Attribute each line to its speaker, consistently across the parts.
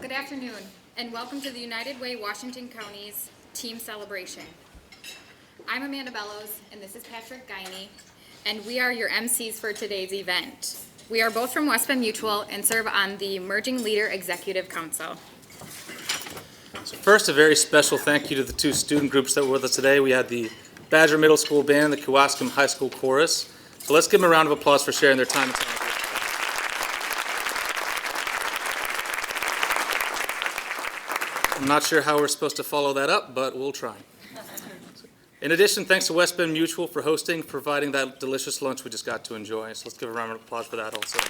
Speaker 1: Good afternoon, and welcome to the United Way Washington County's team celebration. I'm Amanda Bellows, and this is Patrick Guiney, and we are your MCs for today's event. We are both from West Bend Mutual and serve on the Emerging Leader Executive Council.
Speaker 2: So first, a very special thank you to the two student groups that were with us today. We had the Badger Middle School Band and the Kewaskum High School Chorus. So let's give them a round of applause for sharing their time and talent. I'm not sure how we're supposed to follow that up, but we'll try. In addition, thanks to West Bend Mutual for hosting, providing that delicious lunch we just got to enjoy. So let's give a round of applause for that also.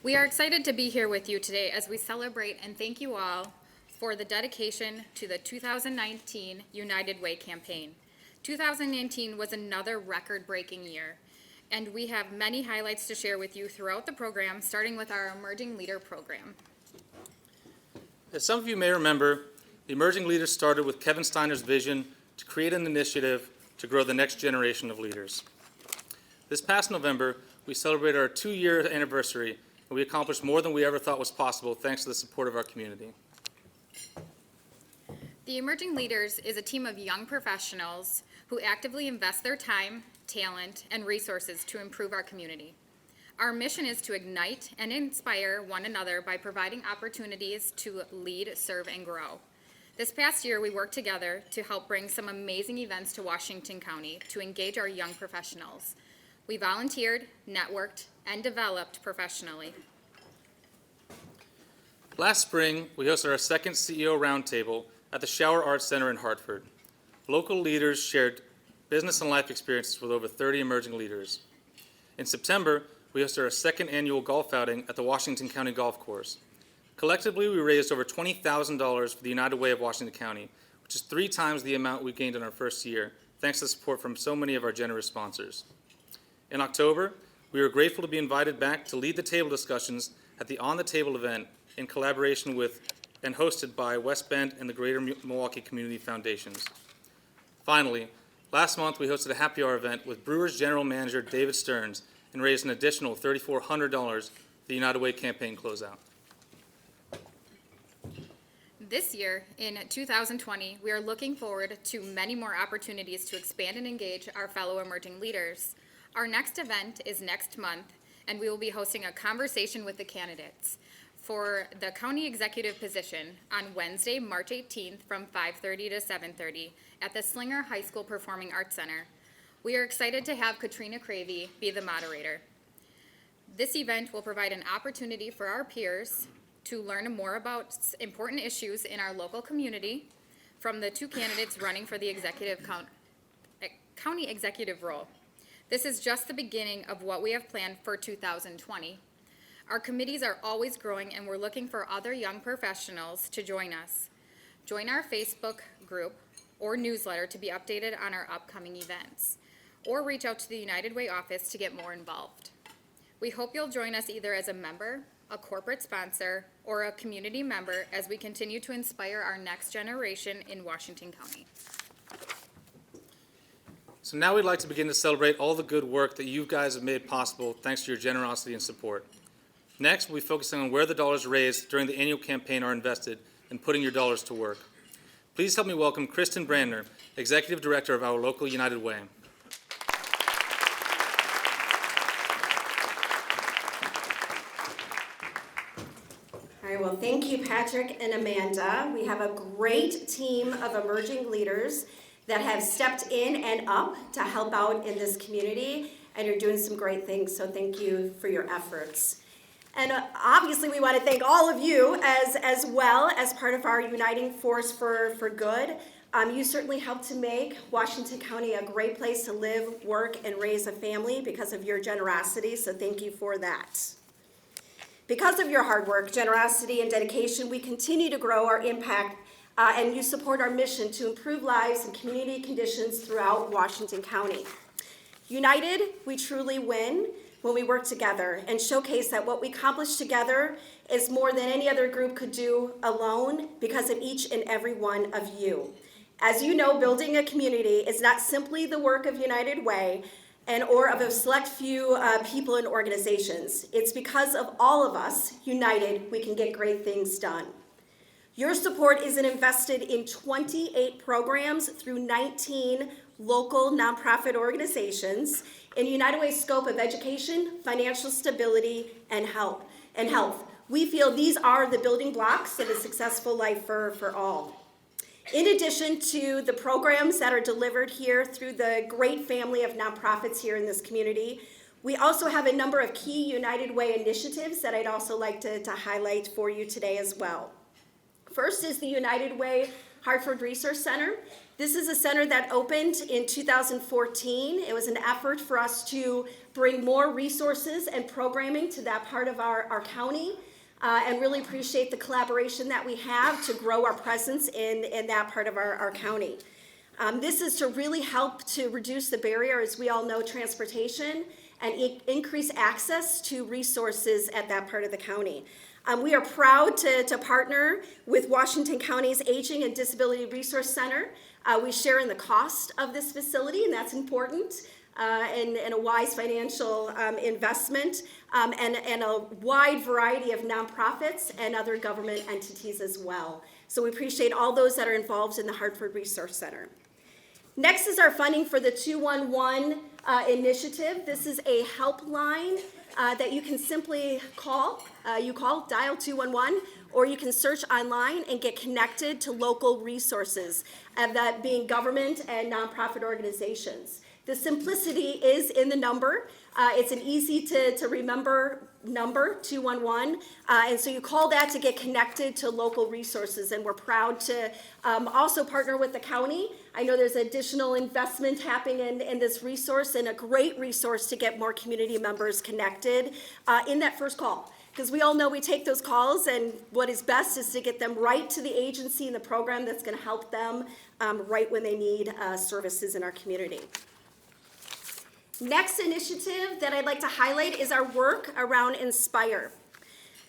Speaker 1: We are excited to be here with you today as we celebrate and thank you all for the dedication to the 2019 United Way campaign. 2019 was another record-breaking year, and we have many highlights to share with you throughout the program, starting with our Emerging Leader program.
Speaker 2: As some of you may remember, the Emerging Leaders started with Kevin Steiner's vision to create an initiative to grow the next generation of leaders. This past November, we celebrated our 2-year anniversary, and we accomplished more than we ever thought was possible thanks to the support of our community.
Speaker 1: The Emerging Leaders is a team of young professionals who actively invest their time, talent, and resources to improve our community. Our mission is to ignite and inspire one another by providing opportunities to lead, serve, and grow. This past year, we worked together to help bring some amazing events to Washington County to engage our young professionals. We volunteered, networked, and developed professionally.
Speaker 2: Last spring, we hosted our second CEO Roundtable at the Shower Arts Center in Hartford. Local leaders shared business and life experiences with over 30 emerging leaders. In September, we hosted our second annual golf outing at the Washington County Golf Course. Collectively, we raised over $20,000 for the United Way of Washington County, which is 3 times the amount we gained in our first year, thanks to support from so many of our generous sponsors. In October, we were grateful to be invited back to lead the table discussions at the On the Table event in collaboration with and hosted by West Bend and the Greater Milwaukee Community Foundations. Finally, last month we hosted a happy hour event with Brewers General Manager David Stearns and raised an additional $3,400 for the United Way campaign closeout.
Speaker 1: This year, in 2020, we are looking forward to many more opportunities to expand and engage our fellow emerging leaders. Our next event is next month, and we will be hosting a conversation with the candidates for the county executive position on Wednesday, March 18th from 5:30 to 7:30 at the Slinger High School Performing Arts Center. We are excited to have Katrina Cravey be the moderator. This event will provide an opportunity for our peers to learn more about important issues in our local community from the 2 candidates running for the county executive role. This is just the beginning of what we have planned for 2020. Our committees are always growing, and we're looking for other young professionals to join us. Join our Facebook group or newsletter to be updated on our upcoming events, or reach out to the United Way office to get more involved. We hope you'll join us either as a member, a corporate sponsor, or a community member as we continue to inspire our next generation in Washington County.
Speaker 2: So now we'd like to begin to celebrate all the good work that you guys have made possible thanks to your generosity and support. Next, we'll be focusing on where the dollars raised during the annual campaign are invested in putting your dollars to work. Please help me welcome Kristen Brandner, Executive Director of our local United Way.
Speaker 3: All right, well, thank you, Patrick and Amanda. We have a great team of emerging leaders that have stepped in and up to help out in this community, and you're doing some great things, so thank you for your efforts. And obviously, we want to thank all of you as well as part of our uniting force for good. You certainly helped to make Washington County a great place to live, work, and raise a family because of your generosity, so thank you for that. Because of your hard work, generosity, and dedication, we continue to grow our impact, and you support our mission to improve lives and community conditions throughout Washington County. United, we truly win when we work together and showcase that what we accomplish together is more than any other group could do alone because of each and every one of you. As you know, building a community is not simply the work of United Way. or of a select few people and organizations. It's because of all of us united we can get great things done. Your support is invested in 28 programs through 19 local nonprofit organizations in United Way's scope of education, financial stability, and health. We feel these are the building blocks of a successful life for all. In addition to the programs that are delivered here through the great family of nonprofits here in this community, we also have a number of key United Way initiatives that I'd also like to highlight for you today as well. First is the United Way Hartford Resource Center. This is a center that opened in 2014. It was an effort for us to bring more resources and programming to that part of our county. And really appreciate the collaboration that we have to grow our presence in that part of our county. This is to really help to reduce the barrier, as we all know, transportation, and increase access to resources at that part of the county. We are proud to partner with Washington County's Aging and Disability Resource Center. We share in the cost of this facility, and that's important. And a wise financial investment, and a wide variety of nonprofits and other government entities as well. So we appreciate all those that are involved in the Hartford Resource Center. Next is our funding for the 211 initiative. This is a helpline that you can simply call. Dial 211, or you can search online and get connected to local resources, that being government and nonprofit organizations. The simplicity is in the number. It's an easy to remember number, 211, and so you call that to get connected to local resources, and we're proud to also partner with the county. I know there's additional investment happening in this resource, and a great resource to get more community members connected in that first call. Because we all know we take those calls, and what is best is to get them right to the agency and the program that's going to help them right when they need services in our community. Next initiative that I'd like to highlight is our work around Inspire.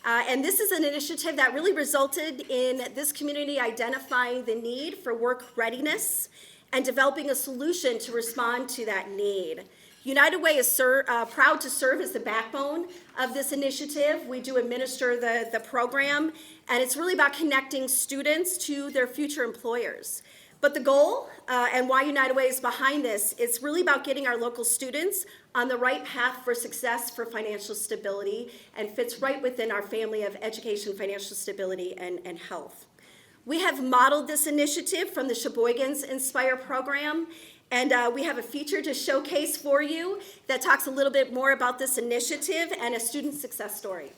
Speaker 3: And this is an initiative that really resulted in this community identifying the need for work readiness and developing a solution to respond to that need. United Way is proud to serve as the backbone of this initiative. We do administer the program, and it's really about connecting students to their future employers. But the goal, and why United Way is behind this, it's really about getting our local students on the right path for success for financial stability, and fits right within our family of education, financial stability, and health. We have modeled this initiative from the Sheboygan's Inspire program, and we have a feature to showcase for you that talks a little bit more about this initiative and a student success story.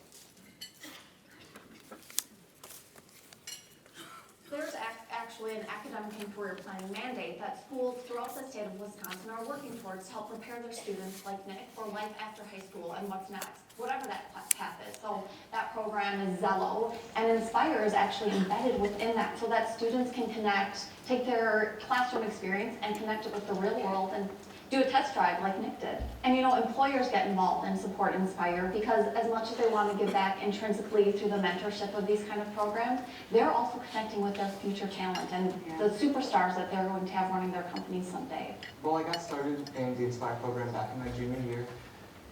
Speaker 4: There's actually an academic and career planning mandate that schools throughout the state of Wisconsin are working towards to help prepare their students, like Nick, for life after high school and what's next, whatever that path is. So that program is Zello, and Inspire is actually embedded within that so that students can connect, take their classroom experience and connect it with the real world and do a test drive like Nick did. And you know, employers get involved and support Inspire because as much as they want to give back intrinsically through the mentorship of these kind of programs, they're also connecting with their future talent and the superstars that they're going to have running their companies someday.
Speaker 5: Well, I got started in the Inspire program back in my junior year.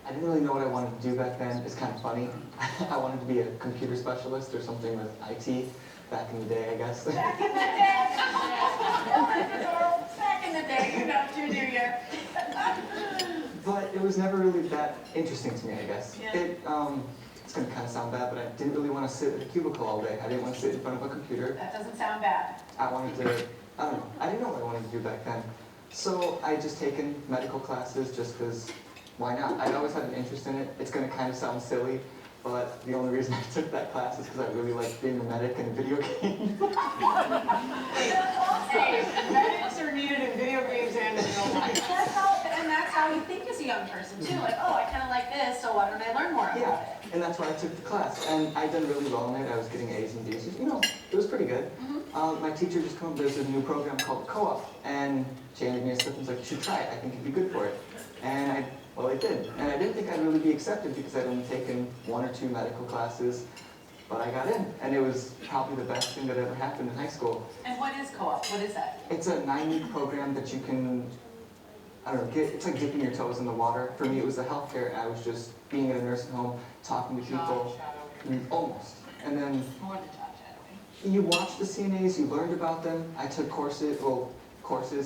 Speaker 5: I didn't really know what I wanted to do back then. It's kind of funny. I wanted to be a computer specialist or something with IT back in the day, I guess.
Speaker 4: Back in the day! Back in the day, you know, junior year.
Speaker 5: But it was never really that interesting to me, I guess.
Speaker 4: Yeah.
Speaker 5: It's going to kind of sound bad, but I didn't really want to sit at a cubicle all day. I didn't want to sit in front of a computer.
Speaker 4: That doesn't sound bad.
Speaker 5: I wanted to, I don't know, I didn't know what I wanted to do back then. So I just taken medical classes just because, why not? I'd always had an interest in it. It's going to kind of sound silly, but the only reason I took that class is because I really liked being a medic in a video game.
Speaker 4: Hey, medics are needed in video games and in real life. That's how you think as a young person too. Like, oh, I kind of like this, so why don't I learn more about it?
Speaker 5: And that's why I took the class. And I'd done really well in it. I was getting A's and D's. You know, it was pretty good. My teacher just told me there's a new program called Co-op, and she handed me a slip and was like, you should try it. I think you'd be good for it. And I did. And I didn't think I'd really be accepted because I'd only taken 1 or 2 medical classes. But I got in, and it was probably the best thing that ever happened in high school.
Speaker 4: And what is Co-op? What is that?
Speaker 5: It's a 9-week program that you can I don't know, it's like dipping your toes in the water. For me, it was the healthcare. I was just being in a nursing home, talking to people. Almost. And then you watch the CNAs, you learned about them. I took courses.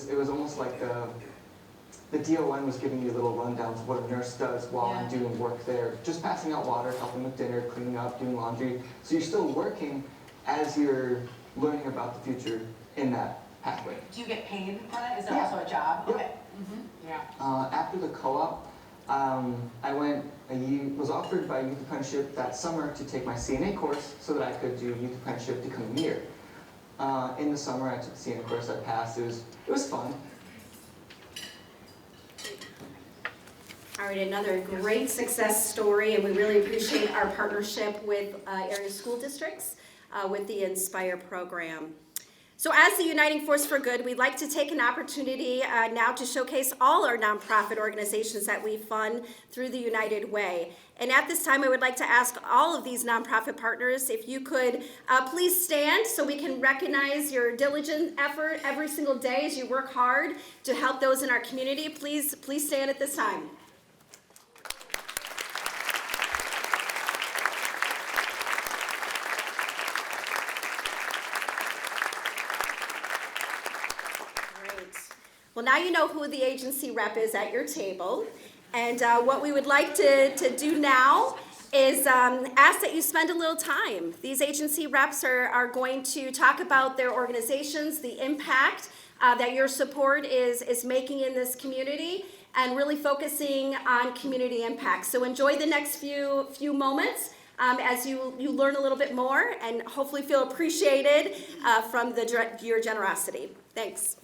Speaker 5: It was almost like the DON was giving you little rundowns of what a nurse does while I'm doing work there. Just passing out water, helping with dinner, cleaning up, doing laundry. So you're still working as you're learning about the future in that pathway.
Speaker 6: Do you get paid for that? Is there also a job?
Speaker 5: Yep.
Speaker 6: Okay. Yeah.
Speaker 5: After the co-op, I was offered by Youth Apprenticeship that summer to take my CNA course so that I could do Youth Apprenticeship the coming year. In the summer, I took the CNA course, I passed. It was fun.
Speaker 3: All right, another great success story, and we really appreciate our partnership with area school districts with the Inspire program. So as the Uniting Force for Good, we'd like to take an opportunity now to showcase all our nonprofit organizations that we fund through the United Way. And at this time, I would like to ask all of these nonprofit partners if you could please stand so we can recognize your diligent effort every single day as you work hard to help those in our community. Please stand at this time. Well, now you know who the agency rep is at your table. And what we would like to do now is ask that you spend a little time. These agency reps are going to talk about their organizations, the impact that your support is making in this community, and really focusing on community impact. So enjoy the next few moments as you learn a little bit more and hopefully feel appreciated from your generosity. Thanks.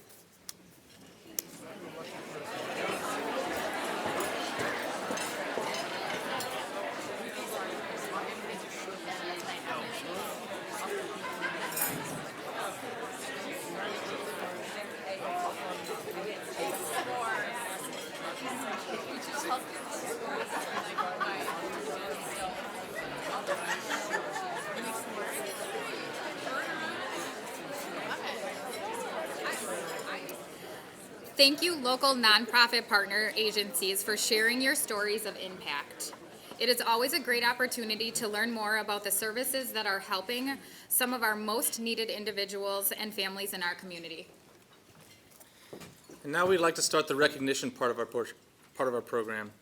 Speaker 1: Thank you, local nonprofit partner agencies, for sharing your stories of impact. It is always a great opportunity to learn more about the services that are helping some of our most needed individuals and families in our community.
Speaker 2: And now we'd like to start the recognition part of our program.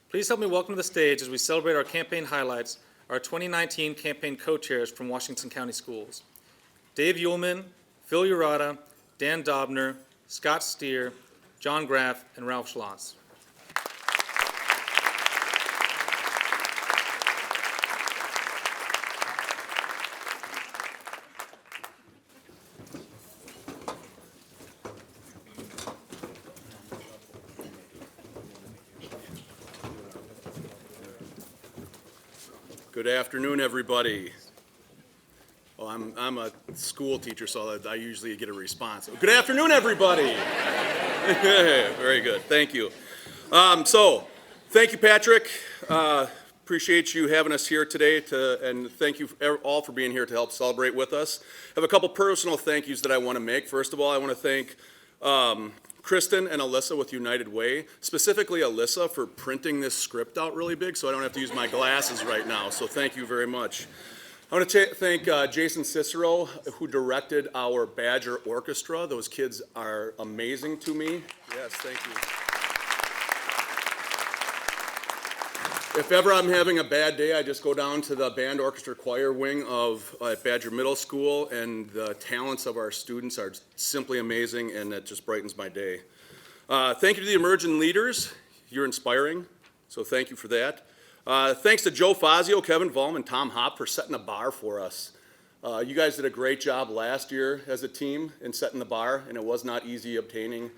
Speaker 2: Please help me welcome to the stage as we celebrate our campaign highlights, our 2019 campaign co-chairs from Washington County Schools. Dave Uhlman, Phil Urata, Dan Dobner, Scott Steer, John Graff, and Ralph Schloss.
Speaker 7: Good afternoon, everybody. Oh, I'm a school teacher, so I usually get a response. Good afternoon, everybody. Very good. Thank you. So, thank you, Patrick. Appreciate you having us here today, and thank you all for being here to help celebrate with us. I have a couple personal thank yous that I want to make. First of all, I want to thank Kristen and Alyssa with United Way, specifically Alyssa for printing this script out really big so I don't have to use my glasses right now, so thank you very much. I want to thank Jason Cicero, who directed our Badger Orchestra. Those kids are amazing to me. Yes, thank you. If ever I'm having a bad day, I just go down to the band orchestra choir wing of Badger Middle School, and the talents of our students are simply amazing, and it just brightens my day. Thank you to the emerging leaders. You're inspiring, so thank you for that. Thanks to Joe Fazio, Kevin Volm, and Tom Hopp for setting a bar for us. You guys did a great job last year as a team in setting the bar, and it was not easy obtaining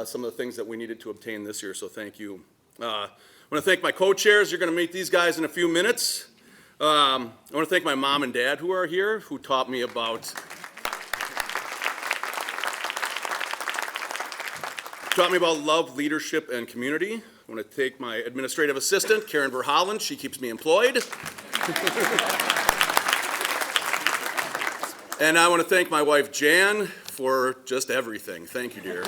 Speaker 7: some of the things that we needed to obtain this year, so thank you. I want to thank my co-chairs. You're going to meet these guys in a few minutes. I want to thank my mom and dad who are here, who taught me about love, leadership, and community. I want to thank my administrative assistant, Karen Verholland. She keeps me employed. And I want to thank my wife, Jan, for just everything. Thank you, dear.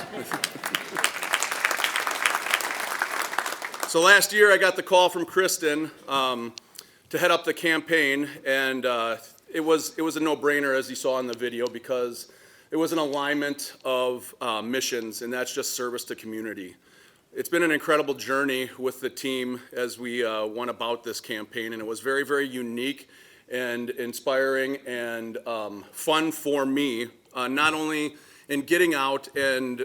Speaker 7: So last year I got the call from Kristen to head up the campaign, and it was a no-brainer, as you saw in the video, because it was an alignment of missions, and that's just service to community. It's been an incredible journey with the team as we went about this campaign, and it was very, very unique and inspiring and fun for me, not only in getting out and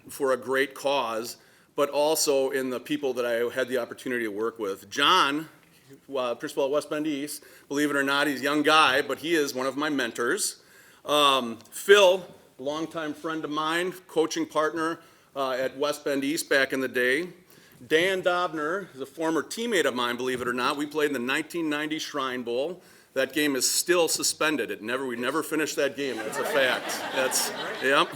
Speaker 7: for a great cause, but also in the people that I had the opportunity to work with. John, principal at West Bend East, believe it or not, he's a young guy, but he is one of my mentors. Phil, longtime friend of mine, coaching partner at West Bend East back in the day. Dan Dobner is a former teammate of mine, believe it or not. We played in the 1990 Shrine Bowl. That game is still suspended. We never finished that game. That's a fact. Yep.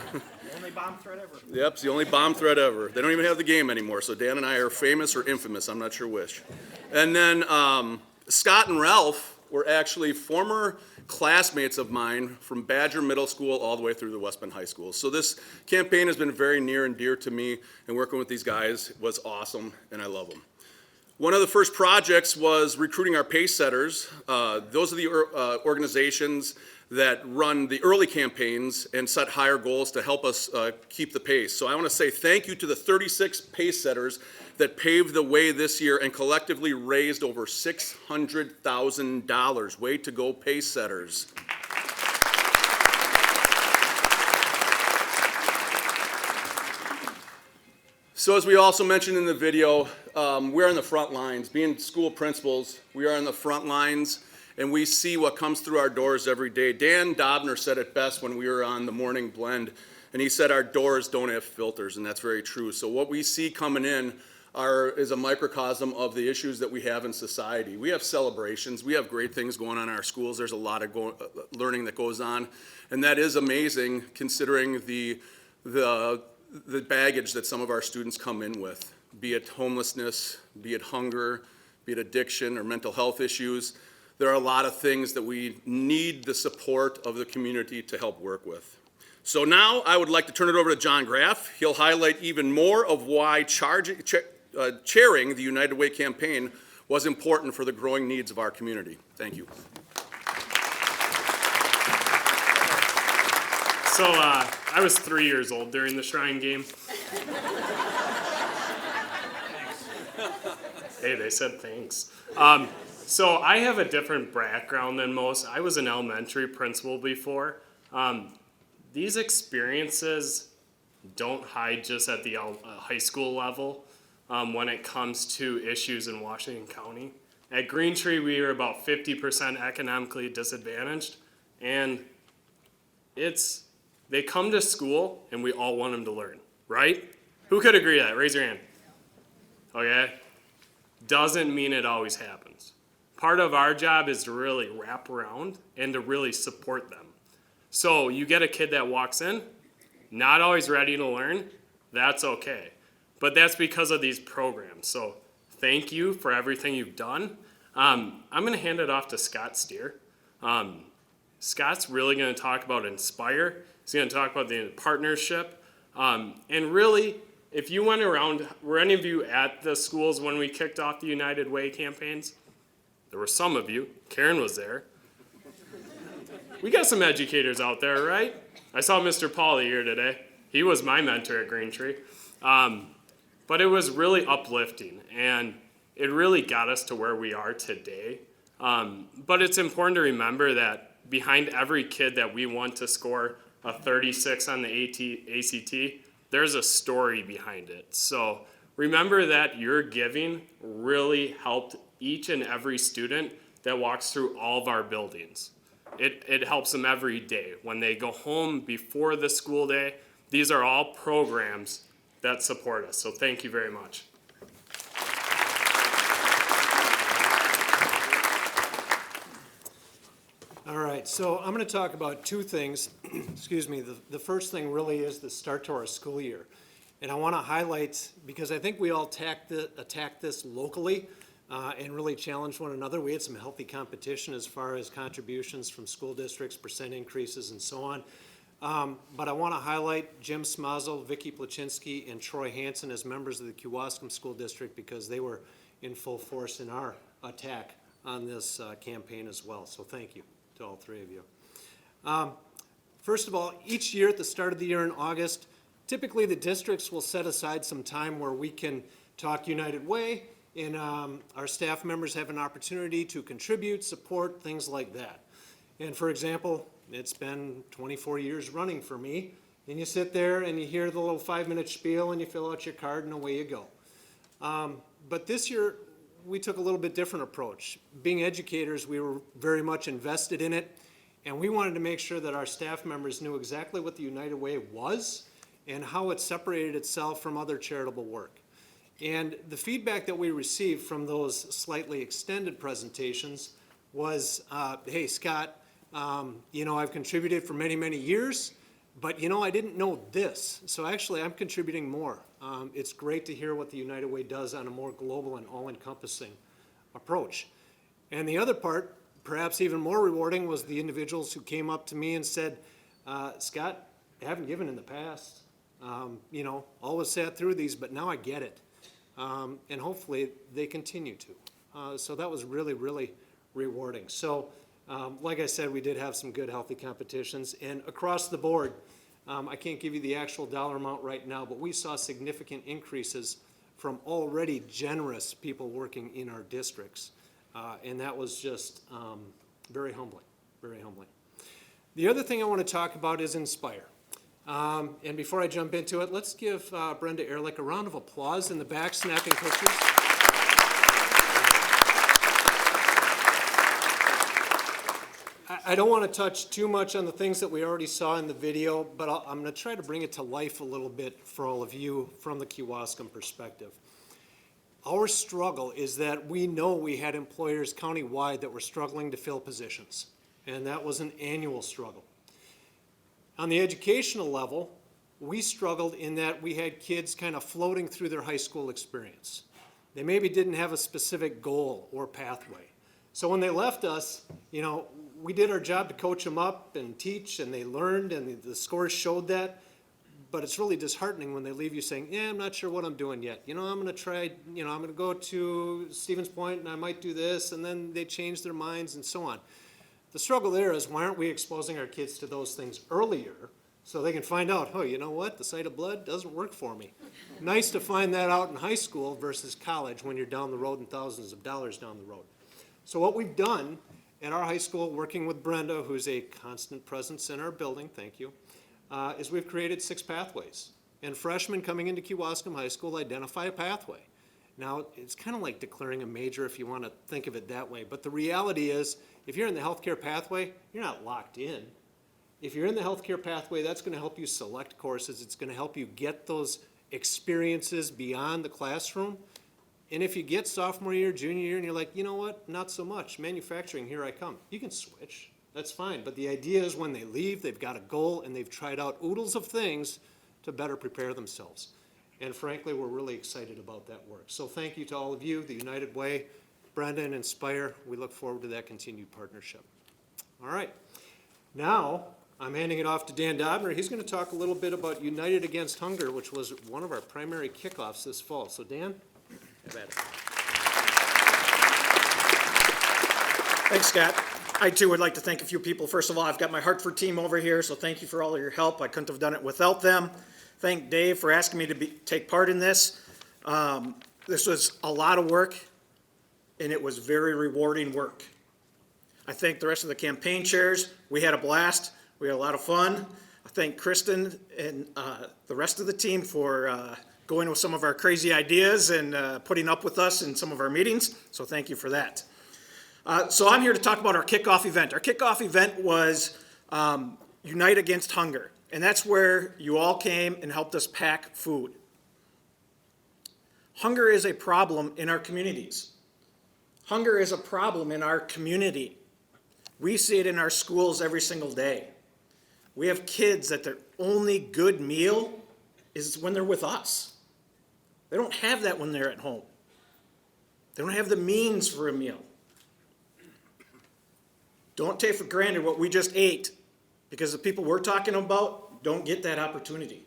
Speaker 8: Only bomb threat ever.
Speaker 7: Yep, it's the only bomb threat ever. They don't even have the game anymore, so Dan and I are famous or infamous. I'm not sure which. And then Scott and Ralph were actually former classmates of mine from Badger Middle School all the way through the West Bend High School. So this campaign has been very near and dear to me, and working with these guys was awesome, and I love them. One of the first projects was recruiting our pace setters. Those are the organizations that run the early campaigns and set higher goals to help us keep the pace. So I want to say thank you to the 36 pace setters that paved the way this year and collectively raised over $600,000. Way to go, pace setters. So as we also mentioned in the video, we're on the front lines. Being school principals, we are on the front lines, and we see what comes through our doors every day. Dan Dobner said it best when we were on the morning blend, and he said our doors don't have filters, and that's very true. So what we see coming in is a microcosm of the issues that we have in society. We have celebrations. We have great things going on in our schools. There's a lot of learning that goes on, and that is amazing considering the baggage that some of our students come in with, be it homelessness, be it hunger, be it addiction or mental health issues. There are a lot of things that we need the support of the community to help work with. So now I would like to turn it over to John Graff. He'll highlight even more of why chairing the United Way campaign was important for the growing needs of our community. Thank you.
Speaker 9: So I was 3 years old during the Shrine game. Hey, they said thanks. So I have a different background than most. I was an elementary principal before. These experiences don't hide just at the high school level when it comes to issues in Washington County. At Green Tree, we are about 50% economically disadvantaged, and they come to school and we all want them to learn, right? Who could agree to that? Raise your hand. Okay? Doesn't mean it always happens. Part of our job is to really wrap around and to really support them. So you get a kid that walks in, not always ready to learn, that's okay. But that's because of these programs. So thank you for everything you've done. I'm going to hand it off to Scott Steer. Scott's really going to talk about Inspire. He's going to talk about the partnership. And really, if you went around, were any of you at the schools when we kicked off the United Way campaigns? There were some of you. Karen was there. We got some educators out there, right? I saw Mr. Pauly here today. He was my mentor at Green Tree. But it was really uplifting, and it really got us to where we are today. But it's important to remember that behind every kid that we want to score a 36 on the ACT, there's a story behind it. So remember that your giving really helped each and every student that walks through all of our buildings. It helps them every day. When they go home before the school day, these are all programs that support us. So thank you very much.
Speaker 8: All right, so I'm going to talk about two things. Excuse me. The first thing really is the start to our school year. And I want to highlight, because I think we all attack this locally and really challenge one another. We had some healthy competition as far as contributions from school districts, percent increases, and so on. But I want to highlight Jim Smazel, Vicky Plachinsky, and Troy Hansen as members of the Kewaskum School District because they were in full force in our attack on this campaign as well. So thank you to all three of you. First of all, each year at the start of the year in August, typically the districts will set aside some time where we can talk United Way, and our staff members have an opportunity to contribute, support, things like that. And for example, it's been 24 years running for me, and you sit there and you hear the little 5-minute spiel and you fill out your card and away you go. But this year, we took a little bit different approach. Being educators, we were very much invested in it, and we wanted to make sure that our staff members knew exactly what the United Way was and how it separated itself from other charitable work. And the feedback that we received from those slightly extended presentations was, hey, Scott, I've contributed for many, many years, but I didn't know this. So actually, I'm contributing more. It's great to hear what the United Way does on a more global and all-encompassing approach. And the other part, perhaps even more rewarding, was the individuals who came up to me and said, Scott, I haven't given in the past. Always sat through these, but now I get it. And hopefully they continue to. So that was really, really rewarding. So like I said, we did have some good, healthy competitions. And across the board, I can't give you the actual dollar amount right now, but we saw significant increases from already generous people working in our districts. And that was just very humbling, very humbling. The other thing I want to talk about is Inspire. And before I jump into it, let's give Brenda Ehrlich a round of applause in the back, snapping pictures. I don't want to touch too much on the things that we already saw in the video, but I'm going to try to bring it to life a little bit for all of you from the Kewaskum perspective. Our struggle is that we know we had employers countywide that were struggling to fill positions, and that was an annual struggle. On the educational level, we struggled in that we had kids kind of floating through their high school experience. They maybe didn't have a specific goal or pathway. So when they left us, we did our job to coach them up and teach, and they learned, and the scores showed that. But it's really disheartening when they leave you saying, I'm not sure what I'm doing yet. I'm going to try, I'm going to go to Stevens Point, and I might do this, and then they change their minds and so on. The struggle there is, why aren't we exposing our kids to those things earlier so they can find out, you know what, the sight of blood doesn't work for me. Nice to find that out in high school versus college when you're down the road and thousands of dollars down the road. So what we've done at our high school, working with Brenda, who's a constant presence in our building, thank you, is we've created 6 pathways. And freshmen coming into Kewaskum High School identify a pathway. Now, it's kind of like declaring a major if you want to think of it that way. But the reality is, if you're in the healthcare pathway, you're not locked in. If you're in the healthcare pathway, that's going to help you select courses. It's going to help you get those experiences beyond the classroom. And if you get sophomore year, junior year, and you're like, you know what, not so much. Manufacturing, here I come. You can switch. That's fine. But the idea is when they leave, they've got a goal, and they've tried out oodles of things to better prepare themselves. And frankly, we're really excited about that work. So thank you to all of you, the United Way, Brenda, and Inspire. We look forward to that continued partnership. All right. Now, I'm handing it off to Dan Dobner. He's going to talk a little bit about United Against Hunger, which was one of our primary kickoffs this fall. So Dan, have at it.
Speaker 10: Thanks, Scott. I too would like to thank a few people. First of all, I've got my Hartford team over here, so thank you for all of your help. I couldn't have done it without them. Thank Dave for asking me to take part in this. This was a lot of work, and it was very rewarding work. I thank the rest of the campaign chairs. We had a blast. We had a lot of fun. I thank Kristen and the rest of the team for going with some of our crazy ideas and putting up with us in some of our meetings, so thank you for that. So I'm here to talk about our kickoff event. Our kickoff event was Unite Against Hunger, and that's where you all came and helped us pack food. Hunger is a problem in our communities. Hunger is a problem in our community. We see it in our schools every single day. We have kids that their only good meal is when they're with us. They don't have that when they're at home. They don't have the means for a meal. Don't take for granted what we just ate because the people we're talking about don't get that opportunity.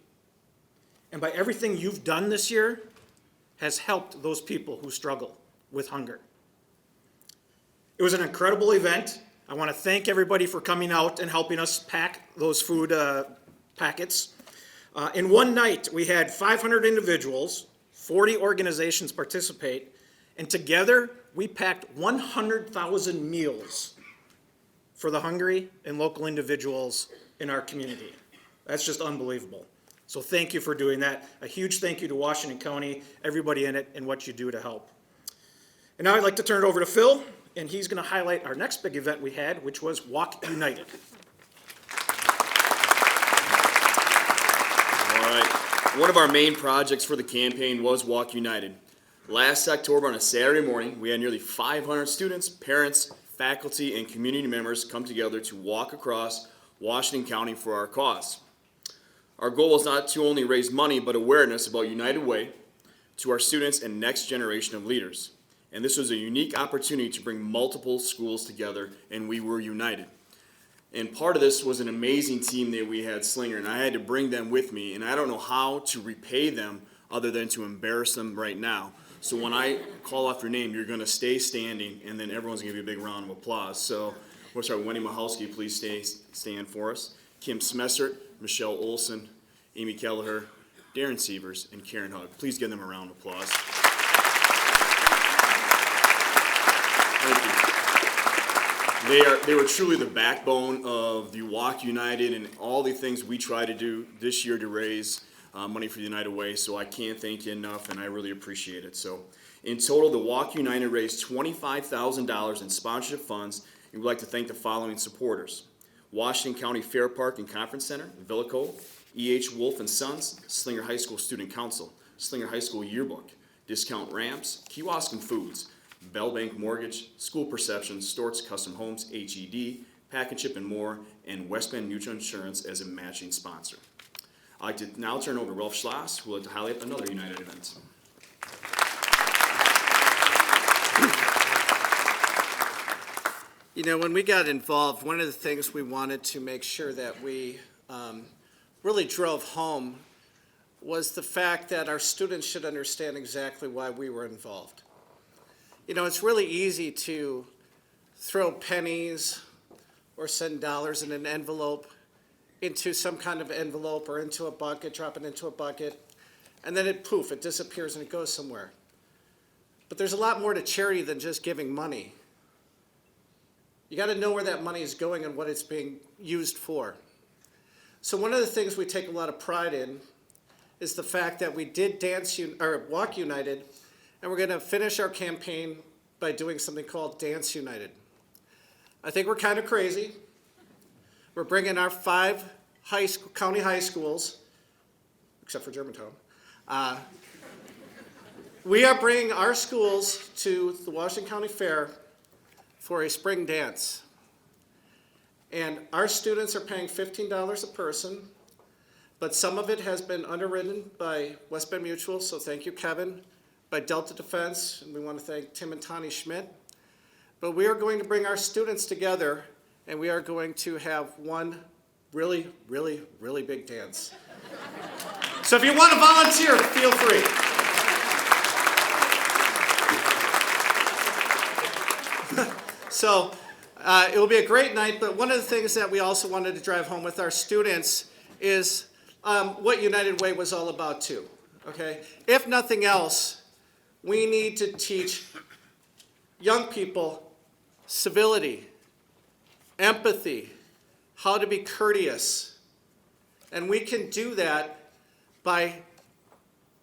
Speaker 10: And by everything you've done this year has helped those people who struggle with hunger. It was an incredible event. I want to thank everybody for coming out and helping us pack those food packets. In one night, we had 500 individuals, 40 organizations participate, and together we packed 100,000 meals for the hungry and local individuals in our community. That's just unbelievable. So thank you for doing that. A huge thank you to Washington County, everybody in it, and what you do to help. And now I'd like to turn it over to Phil, and he's going to highlight our next big event we had, which was Walk United.
Speaker 11: All right. One of our main projects for the campaign was Walk United. Last October on a Saturday morning, we had nearly 500 students, parents, faculty, and community members come together to walk across Washington County for our cause. Our goal was not to only raise money, but awareness about United Way to our students and next generation of leaders. And this was a unique opportunity to bring multiple schools together, and we were united. And part of this was an amazing team that we had, Slinger, and I had to bring them with me, and I don't know how to repay them other than to embarrass them right now. So when I call off your name, you're going to stay standing, and then everyone's going to give you a big round of applause. So we'll start. Wendy Mahalski, please stand for us. Kim Smessert, Michelle Olson, Amy Kelleher, Darren Sievers, and Karen Hugg. Please give them a round of applause. Thank you. They were truly the backbone of the Walk United and all the things we try to do this year to raise money for the United Way, so I can't thank you enough, and I really appreciate it. So, in total, the Walk United raised $25,000 in sponsorship funds, and we'd like to thank the following supporters: Washington County Fair Park and Conference Center, Villico, E.H. Wolf and Sons, Slinger High School Student Council, Slinger High School Yearbook, Discount Ramps, Kewaskum Foods, Bell Bank Mortgage, School Perception, Storts Custom Homes, HED, Pack and Chip and more, and West Bend Mutual Insurance as a matching sponsor. I'd like to now turn over to Ralph Schloss, who would like to highlight another United event.
Speaker 12: You know, when we got involved, one of the things we wanted to make sure that we really drove home was the fact that our students should understand exactly why we were involved. You know, it's really easy to throw pennies or send dollars in an envelope into some kind of envelope or into a bucket, drop it into a bucket, and then it disappears and it goes somewhere. But there's a lot more to charity than just giving money. You got to know where that money is going and what it's being used for. So one of the things we take a lot of pride in is the fact that we did Walk United, and we're going to finish our campaign by doing something called Dance United. I think we're kind of crazy. We're bringing our 5 county high schools, except for Germantown. We are bringing our schools to the Washington County Fair for a spring dance. And our students are paying $15 a person, but some of it has been underwritten by West Bend Mutual, so thank you, Kevin, by Delta Defense, and we want to thank Tim and Tani Schmidt. But we are going to bring our students together, and we are going to have one really, really, really big dance. So if you want to volunteer, feel free. So it will be a great night, but one of the things that we also wanted to drive home with our students is what United Way was all about too, okay? If nothing else, we need to teach young people civility, empathy, how to be courteous. And we can do that by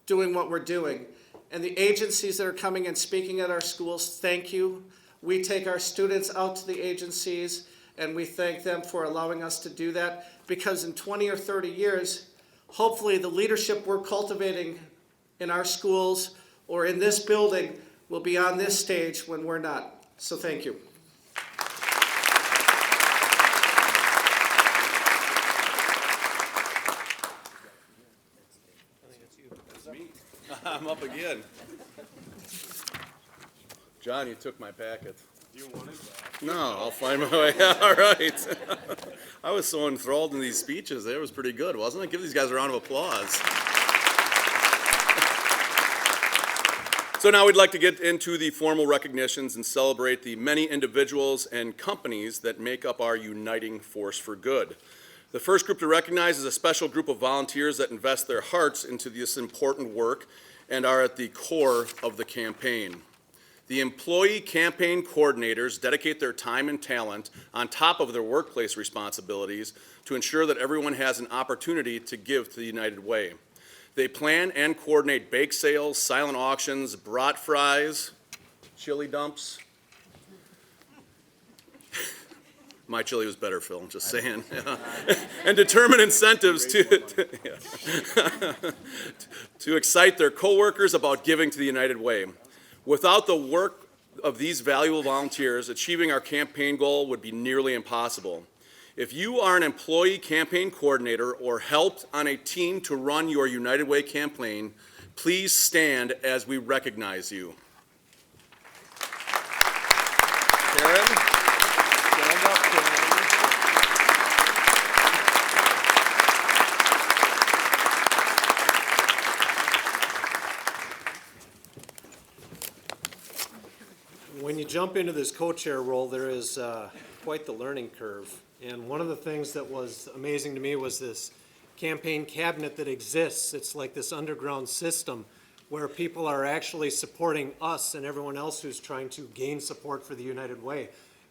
Speaker 12: doing what we're doing. And the agencies that are coming and speaking at our schools, thank you. We take our students out to the agencies and we thank them for allowing us to do that, because in 20 or 30 years, hopefully the leadership we're cultivating in our schools or in this building will be on this stage when we're not. So thank you.
Speaker 7: I'm up again. John, you took my packet.
Speaker 9: You want it back?
Speaker 7: No, I'll find my way. All right. I was so enthralled in these speeches. It was pretty good, wasn't it? Give these guys a round of applause. So now we'd like to get into the formal recognitions and celebrate the many individuals and companies that make up our uniting force for good. The first group to recognize is a special group of volunteers that invest their hearts into this important work and are at the core of the campaign. The employee campaign coordinators dedicate their time and talent on top of their workplace responsibilities to ensure that everyone has an opportunity to give to the United Way. They plan and coordinate bake sales, silent auctions, brat fries, chili dumps. My chili was better, Phil, just saying. Yeah. And determine incentives to excite their coworkers about giving to the United Way. Without the work of these valuable volunteers, achieving our campaign goal would be nearly impossible. If you are an employee campaign coordinator or helped on a team to run your United Way campaign, please stand as we recognize you. Karen, stand up, Karen.
Speaker 8: When you jump into this co-chair role, there is quite the learning curve. And one of the things that was amazing to me was this campaign cabinet that exists. It's like this underground system where people are actually supporting us and everyone else who's trying to gain support for the United Way,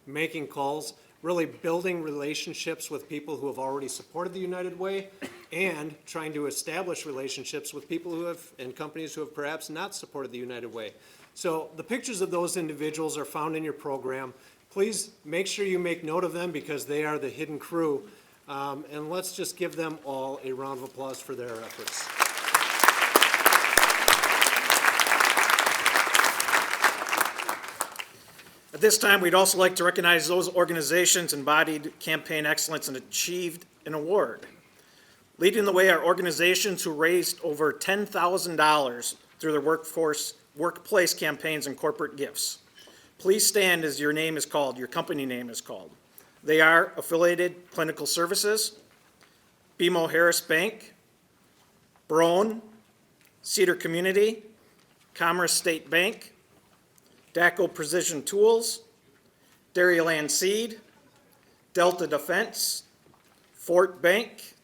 Speaker 8: making calls, really building relationships with people who have already supported the United Way, and trying to establish relationships with people who have, and companies who have perhaps not supported the United Way. So the pictures of those individuals are found in your program. Please make sure you make note of them because they are the hidden crew. And let's just give them all a round of applause for their efforts.
Speaker 10: At this time, we'd also like to recognize those organizations embodied campaign excellence and achieved an award. Leading the way are organizations who raised over $10,000 through their workplace campaigns and corporate gifts. Please stand as your name is called, your company name is called. They are Affiliated Clinical Services, BMO Harris Bank, Brown, Cedar Community, Commerce State Bank, DACO Precision Tools, Dairyland Seed, Delta Defense, Fort Bank,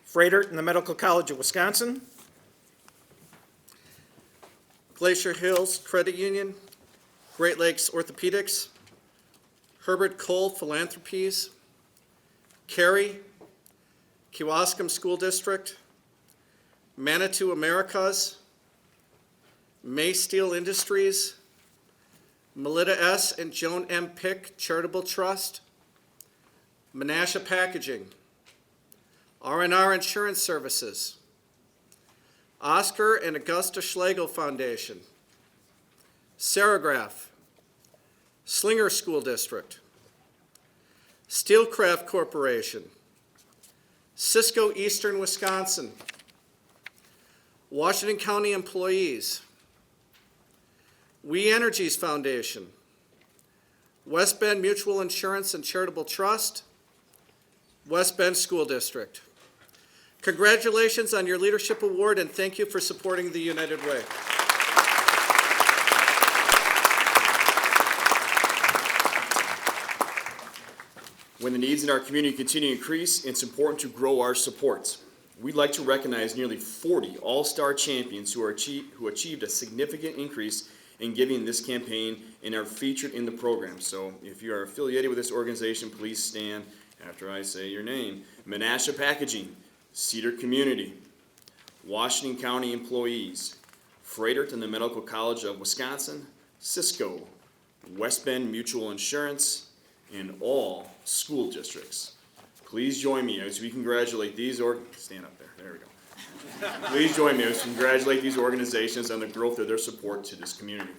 Speaker 10: Freighter and the Medical College of Wisconsin,
Speaker 12: Glacier Hills Credit Union, Great Lakes Orthopedics, Herbert Cole Philanthropies, Cary, Kewaskum School District, Manitou Americas, May Steel Industries, Melita S. and Joan M. Pick Charitable Trust, Menasha Packaging, R&R Insurance Services, Oscar and Augusta Schlegel Foundation, Serigraph, Slinger School District, Steelcraft Corporation, Cisco Eastern Wisconsin, Washington County Employees, We Energies Foundation, West Bend Mutual Insurance and Charitable Trust, West Bend School District. Congratulations on your Leadership Award and thank you for supporting the United Way.
Speaker 11: When the needs in our community continue to increase, it's important to grow our supports. We'd like to recognize nearly 40 all-star champions who achieved a significant increase in giving in this campaign and are featured in the program. So if you are affiliated with this organization, please stand after I say your name. Menasha Packaging, Cedar Community, Washington County Employees, Freighter and the Medical College of Wisconsin, Cisco, West Bend Mutual Insurance, and all school districts. Please join me as we congratulate these stand up there we go. Please join me as we congratulate these organizations on the growth of their support to this community.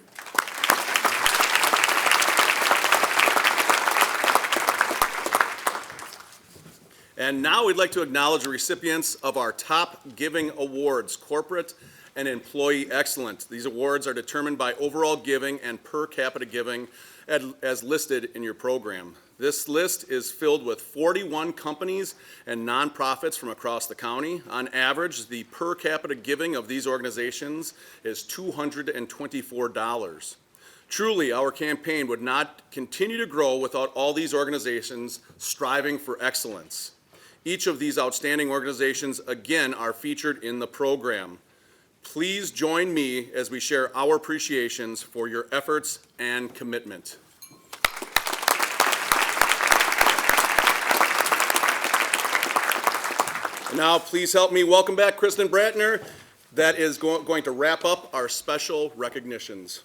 Speaker 7: And now we'd like to acknowledge the recipients of our top giving awards, corporate and employee excellence. These awards are determined by overall giving and per capita giving as listed in your program. This list is filled with 41 companies and nonprofits from across the county. On average, the per capita giving of these organizations is $224. Truly, our campaign would not continue to grow without all these organizations striving for excellence. Each of these outstanding organizations, again, are featured in the program. Please join me as we share our appreciations for your efforts and commitment. Now, please help me welcome back Kristen Bratner. That is going to wrap up our special recognitions.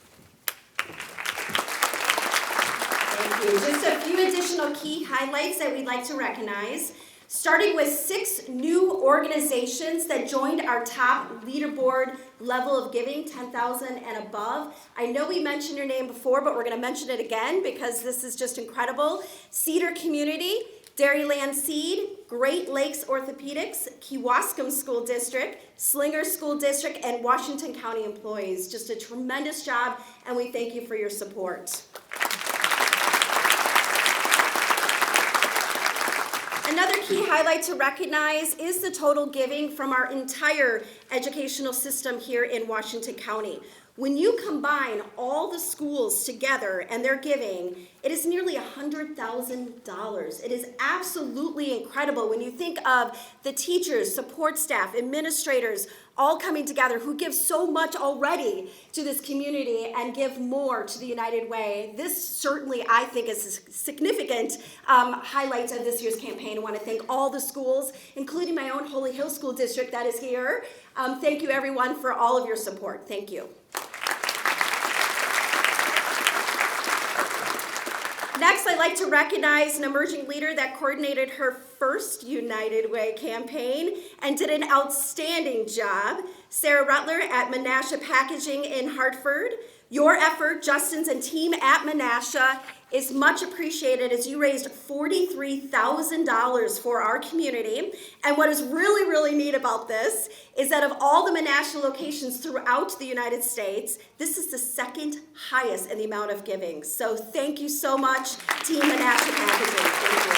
Speaker 3: Thank you. Just a few additional key highlights that we'd like to recognize. Starting with 6 new organizations that joined our top leaderboard level of giving, 10,000 and above. I know we mentioned your name before, but we're going to mention it again because this is just incredible. Cedar Community, Dairyland Seed, Great Lakes Orthopedics, Kewaskum School District, Slinger School District, and Washington County employees. Just a tremendous job, and we thank you for your support. Another key highlight to recognize is the total giving from our entire educational system here in Washington County. When you combine all the schools together and their giving, it is nearly $100,000. It is absolutely incredible when you think of the teachers, support staff, administrators, all coming together who give so much already to this community and give more to the United Way. This certainly, I think, is a significant highlight of this year's campaign. I want to thank all the schools, including my own Holy Hill School District that is here. Thank you, everyone, for all of your support. Thank you. Next, I'd like to recognize an emerging leader that coordinated her first United Way campaign and did an outstanding job. Sarah Rutler at Menasha Packaging in Hartford. Your effort, Justin's and team at Menasha, is much appreciated as you raised $43,000 for our community. And what is really, really neat about this is that of all the Menasha locations throughout the United States, this is the second highest in the amount of giving. So thank you so much, Team Menasha Packaging. Thank you.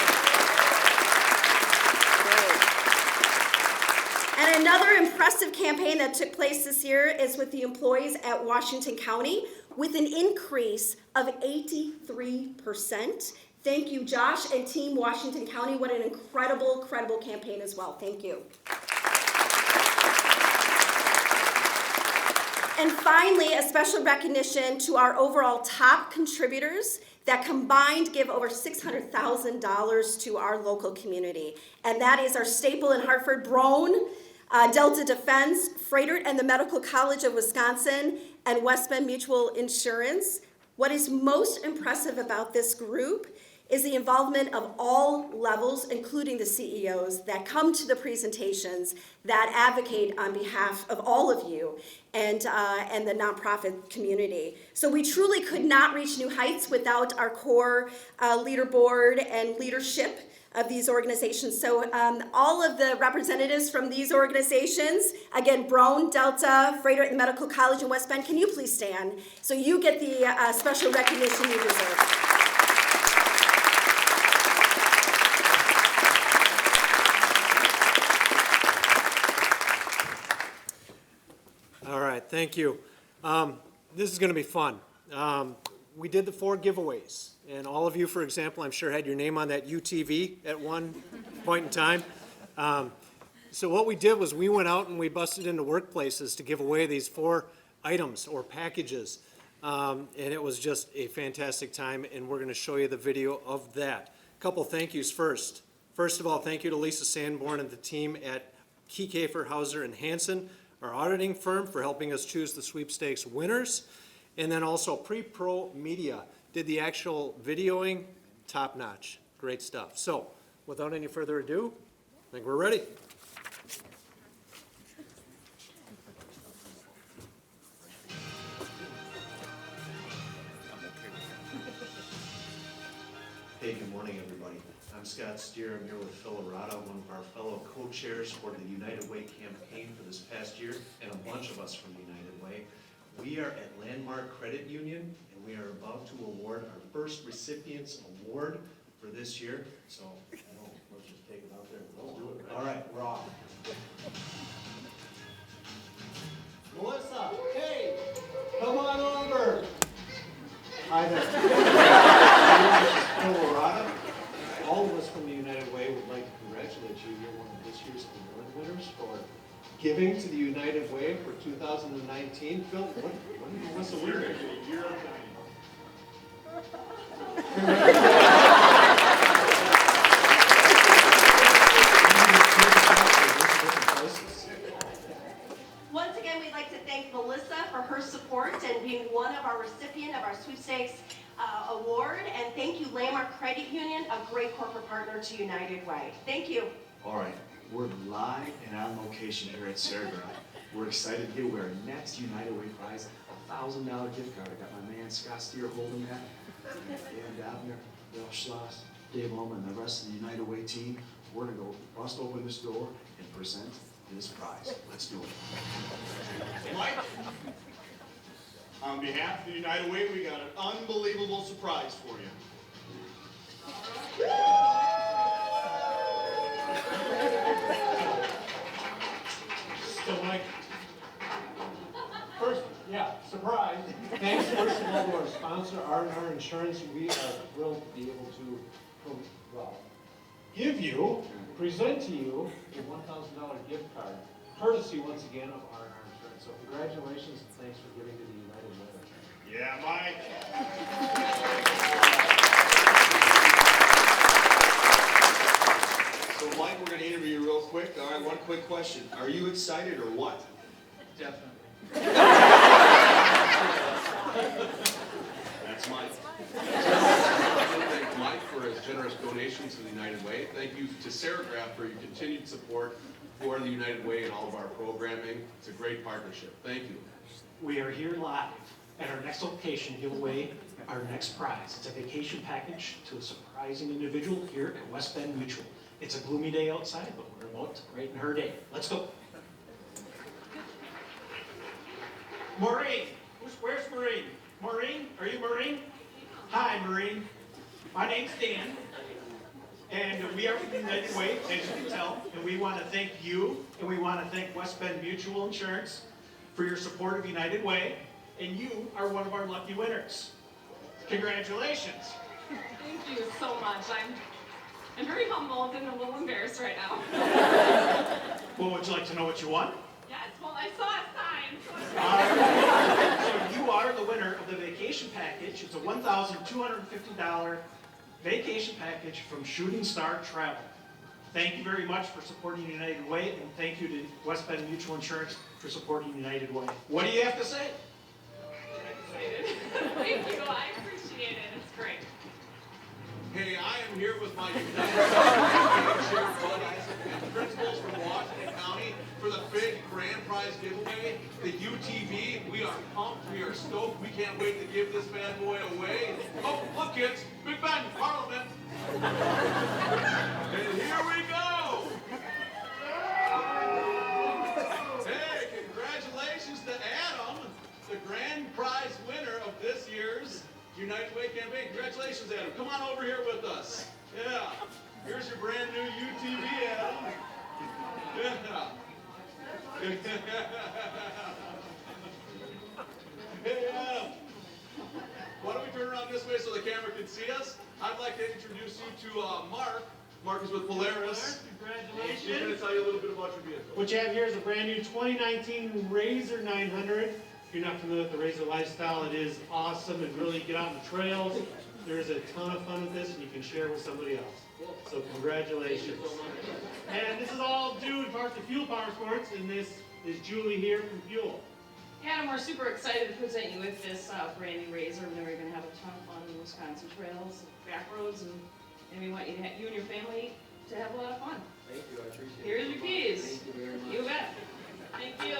Speaker 3: And another impressive campaign that took place this year is with the employees at Washington County with an increase of 83%. Thank you, Josh and Team Washington County. What an incredible campaign as well. Thank you. And finally, a special recognition to our overall top contributors that combined give over $600,000 to our local community. And that is our staple in Hartford, Brown, Delta Defense, Freighter and the Medical College of Wisconsin, and West Bend Mutual Insurance. What is most impressive about this group is the involvement of all levels, including the CEOs, that come to the presentations that advocate on behalf of all of you and the nonprofit community. So we truly could not reach new heights without our core leaderboard and leadership of these organizations. So all of the representatives from these organizations, again, Brown, Delta, Freighter at the Medical College in West Bend, can you please stand so you get the special recognition you deserve.
Speaker 8: All right, thank you. This is going to be fun. We did the 4 giveaways, and all of you, for example, I'm sure had your name on that UTV at one point in time. So what we did was we went out and we busted into workplaces to give away these 4 items or packages, and it was just a fantastic time, and we're going to show you the video of that. A couple thank yous first. First of all, thank you to Lisa Sanborn and the team at Kiekefer, Hauser, and Hansen, our auditing firm, for helping us choose the sweepstakes winners. And then also Pre-Pro Media did the actual videoing, top notch, great stuff. So without any further ado, I think we're ready.
Speaker 13: Hey, good morning. morning, everybody. I'm Scott Steer. I'm here with Phil Arata, one of our fellow co-chairs for the United Way campaign for this past year, and a bunch of us from United Way. We are at Landmark Credit Union, and we are about to award our first recipients award for this year. So, let's just take it out there. Let's do it. All right, we're off.
Speaker 8: Melissa, hey, come on over. Hi there. Phil Arata. All of us from the United Way would like to congratulate you. You're one of this year's award winners for giving to the United Way for 2019. Phil, what did Melissa win? You're
Speaker 3: Once again, we'd like to thank Melissa for her support and being one of our recipient of our sweepstakes award. And thank you, Landmark Credit Union, a great corporate partner to United Way. Thank you.
Speaker 13: All right, we're live and on location here at Saragraph. We're excited to give away our next United Way prize, a $1,000 gift card. I got my man Scott Steer holding that. Dan Dobner, Bill Schloss, Dave Ullman, and the rest of the United Way team. We're gonna go bust open this door and present this prize. Let's do it.
Speaker 14: Mike, on behalf of the United Way, we got an unbelievable surprise for you.
Speaker 8: So Mike, first, surprise. Thanks first of all to our sponsor, R&R Insurance. We are thrilled to be able to, present to you a $1,000 gift card, courtesy once again of R&R Insurance. So congratulations and thanks for giving to the United Way.
Speaker 14: Yeah, Mike. So Mike, we're gonna interview you real quick. All right, one quick question. Are you excited or what?
Speaker 8: Definitely.
Speaker 14: That's Mike. Thank Mike for his generous donation to the United Way. Thank you to Saragraph for your continued support for the United Way and all of our programming. It's a great partnership. Thank you.
Speaker 15: We are here live at our next location, give away our next prize. It's a vacation package to a surprising individual here at West Bend Mutual. It's a gloomy day outside, but we're going to brighten her day. Let's go. Maureen, where's Maureen? Maureen, are you Maureen? Hi, Maureen. My name's Dan, and we are from the United Way, as you can tell, and we want to thank you, and we want to thank West Bend Mutual Insurance for your support of United Way, and you are one of our lucky winners. Congratulations.
Speaker 16: Thank you so much. I'm very humbled and a little embarrassed right now.
Speaker 15: Well, would you like to know what you won?
Speaker 16: Yes, well, I saw a sign.
Speaker 15: So you are the winner of the vacation package. It's a $1,250 vacation package from Shooting Star Travel. Thank you very much for supporting United Way, and thank you to West Bend Mutual Insurance for supporting United Way. What do you have to say?
Speaker 16: I'm excited. Thank you. I appreciate it. It's great.
Speaker 14: Hey, I am here with my United Way Sheriff buddies and principals from Washington County for the big grand prize giveaway, the UTV. We are pumped, we are stoked, we can't wait to give this bad boy away. Oh, look kids, Big Bend, Parliament. And here we go. Hey, congratulations to Adam, the grand prize winner of this year's United Way campaign. Congratulations, Adam. Come on over here with us. Yeah. Here's your brand new UTV, Adam. Yeah. Hey, Adam. Why don't we turn around this way so the camera can see us? I'd like to introduce you to Mark. Mark is with Polaris.
Speaker 15: Congratulations.
Speaker 14: He's going to tell you a little bit about your vehicle.
Speaker 15: What you have here is a brand new 2019 Razor 900. If you're not familiar with the Razor lifestyle, it is awesome and really get out on the trails. There's a ton of fun with this and you can share with somebody else. So congratulations. And this is all due in part to Fuel Power Sports, and this is Julie here from Fuel.
Speaker 16: Adam, we're super excited to present you with this brand new Razor. We know you're going to have a ton of fun in Wisconsin trails, back roads, and we want you and your family to have a lot of fun.
Speaker 5: Thank you, I appreciate it.
Speaker 16: Here's your keys.
Speaker 5: Thank you very much.
Speaker 16: You bet. Thank you.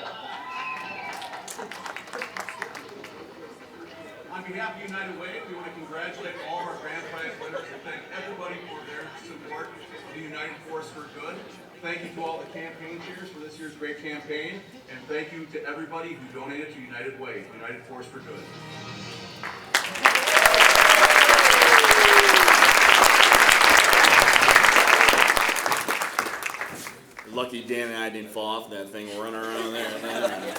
Speaker 14: On behalf of United Way, we want to congratulate all of our grand prize winners and thank everybody everybody for their support of the United Force for Good. Thank you to all the campaign chairs for this year's great campaign, and thank you to everybody who donated to United Way, United Force for Good.
Speaker 11: Lucky Dan and I didn't fall off that thing running around there.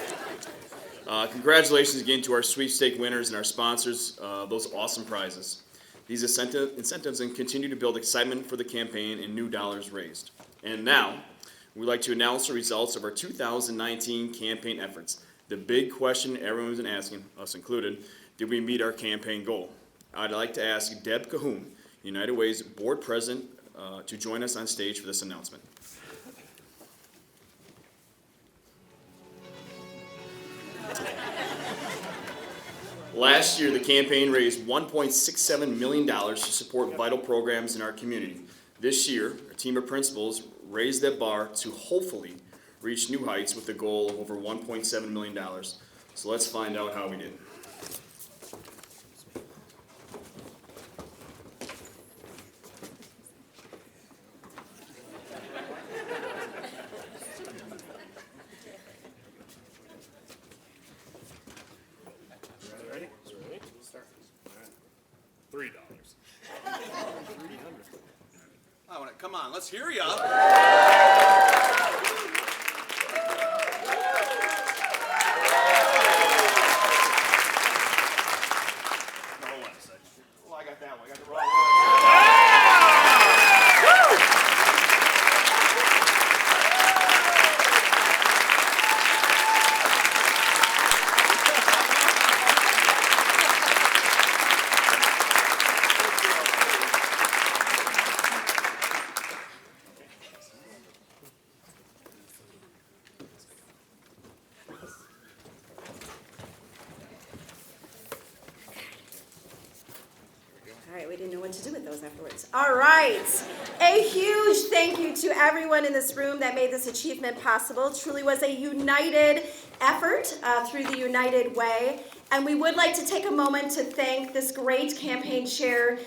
Speaker 11: Congratulations again to our sweepstake winners and our sponsors, those awesome prizes. These incentives and continue to build excitement for the campaign and new dollars raised. And now, we'd like to announce the results of our 2019 campaign efforts. The big question everyone's been asking, us included, did we meet our campaign goal? I'd like to ask Deb Cahoon, United Way's board president, to join us on stage for this announcement. Last year, the campaign raised $1.67 million to support vital programs in our community. This year, a team of principals raised that bar to hopefully reach new heights with a goal of over $1.7 million. So let's find out how we did.
Speaker 9: Ready? Start. $3.
Speaker 7: Come on, let's hear ya.
Speaker 11: Well, I got that one. I got the wrong one.
Speaker 3: All right, we didn't know what to do with those afterwards. All right, a huge thank you to everyone in this room that made this achievement possible. It truly was a united effort through the United Way. And we would like to take a moment to thank this great campaign chair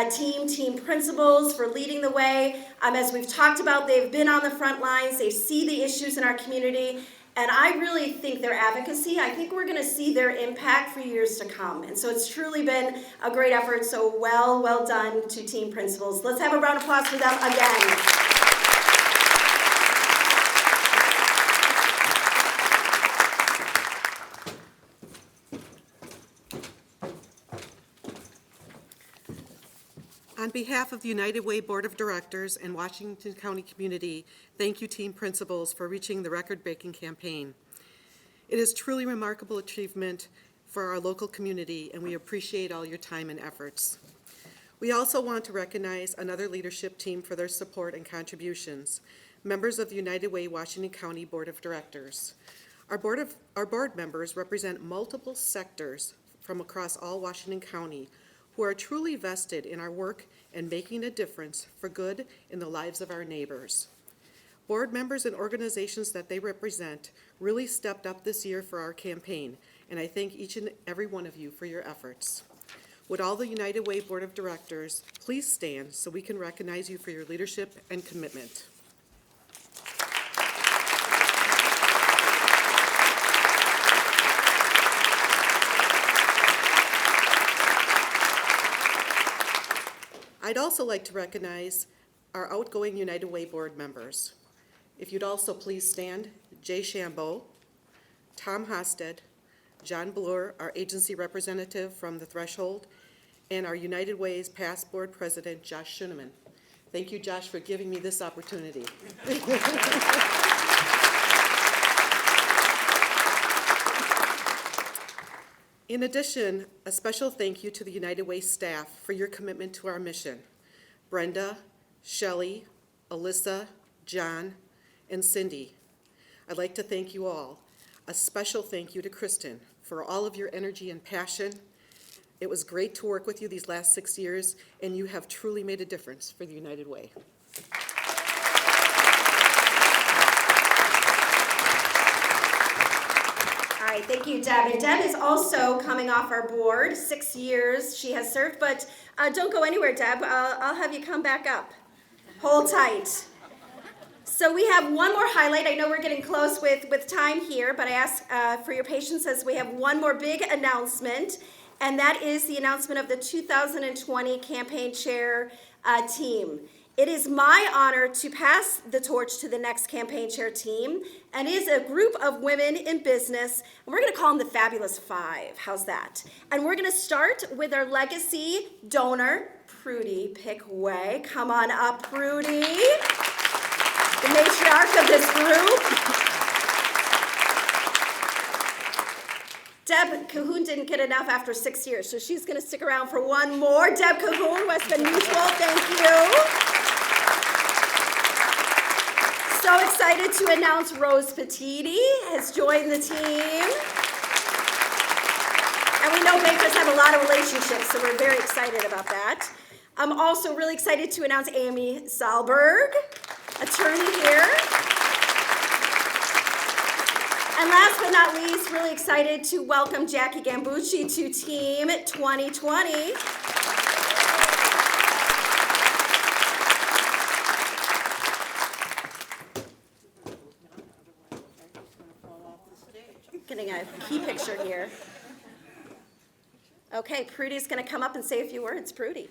Speaker 3: team principals for leading the way. As we've talked about, they've been on the front lines. They see the issues in our community. And I really think their advocacy, I think we're going to see their impact for years to come. And so it's truly been a great effort. So well done to team principals. Let's have a round of applause for them again.
Speaker 17: On behalf of the United Way Board of Directors and Washington County community, thank you, team principals, for reaching the record-breaking campaign. It is truly remarkable achievement for our local community, and we appreciate all your time and efforts. We also want to recognize another leadership team for their support and contributions, members of the United Way Washington County Board of Directors. Our board members represent multiple sectors from across all Washington County who are truly vested in our work and making a difference for good in the lives of our neighbors. Board members and organizations that they represent really stepped up this year for our campaign, and I thank each and every one of you for your efforts. Would all the United Way Board of Directors please stand so we can recognize you for your leadership and commitment. I'd also like to recognize our outgoing United Way Board members. If you'd also please stand, Jay Shambo, Tom Hosted, John Bloor, our agency representative from the Threshold, and our United Way's past board president, Josh Schuneman. Thank you, Josh, for giving me this opportunity. In addition, a special thank you to the United Way staff for your commitment to our mission. Brenda, Shelley, Alyssa, John, and Cindy. I'd like to thank you all. A special thank you to Kristen for all of your energy and passion. It was great to work with you these last 6 years, and you have truly made a difference for the United Way.
Speaker 3: All right, right, thank you, Deb. And Deb is also coming off our board. 6 years she has served, but don't go anywhere, Deb. I'll have you come back up. Hold tight. So we have one more highlight. I know we're getting close with time here, but I ask for your patience as we have one more big announcement, and that is the announcement of the 2020 campaign chair team. It is my honor to pass the torch to the next campaign chair team, and it is a group of women in business, and we're going to call them the Fabulous Five. How's that? And we're going to start with our legacy donor, Prairie Pickway. Come on up, Prairie, the matriarch of this group. Deb Cahoon didn't get enough after 6 years, so she's going to stick around for one more. Deb Cahoon, Westman Mutual, thank you. So excited to announce Rose Petiti has joined the team. And we know bakers have a lot of relationships, so we're very excited about that. I'm also really excited to announce Amy Salberg, attorney here. And last but not least, really excited to welcome Jackie Gambucci to Team 2020. Getting a key picture here. Okay, Prudy's going to come up and say a few words. Prudy.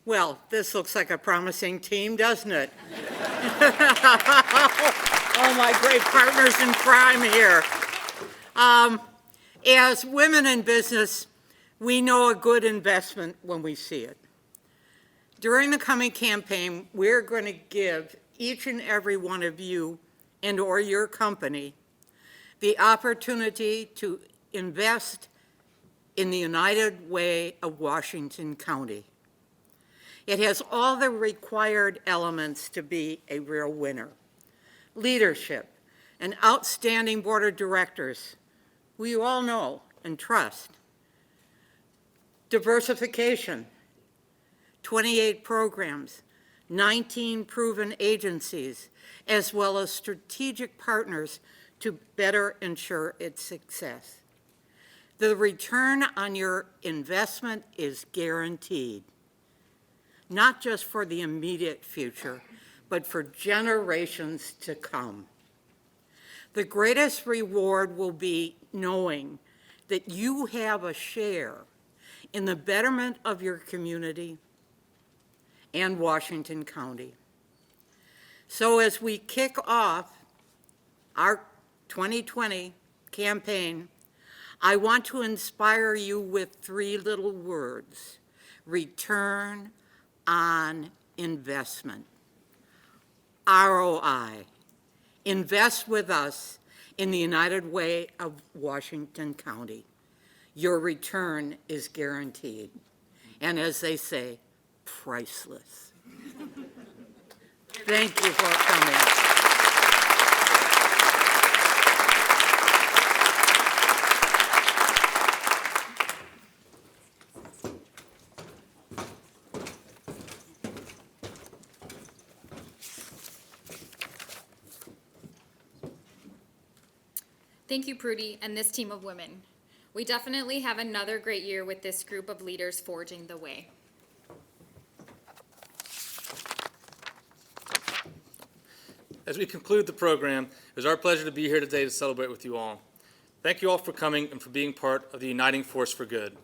Speaker 18: Well, this looks like a promising team, doesn't it? All my great partners in crime here. As women in business, we know a good investment when we see it. During the coming campaign, we're going to give each and every one of you and or your company the opportunity to invest in the United Way of Washington County. It has all the required elements to be a real winner. Leadership, an outstanding board of directors who you all know and trust. Diversification, 28 programs, 19 proven agencies, as well as strategic partners to better ensure its success. The return on your investment is guaranteed, not just for the immediate future, but for generations to come. The greatest reward will be knowing that you have a share in the betterment of your community and Washington County. So as we kick off our 2020 campaign, I want to inspire you with 3 little words: return on investment. ROI. Invest with us in the United Way of Washington County. Your return is guaranteed. And as they say, priceless. Thank you for coming.
Speaker 1: Thank you, Prudy, and this team of women. We definitely have another great year with this group of leaders forging the way.
Speaker 2: As we conclude the program, it is our pleasure to be here today to celebrate with you all. Thank you all for coming and for being part of the uniting force for good.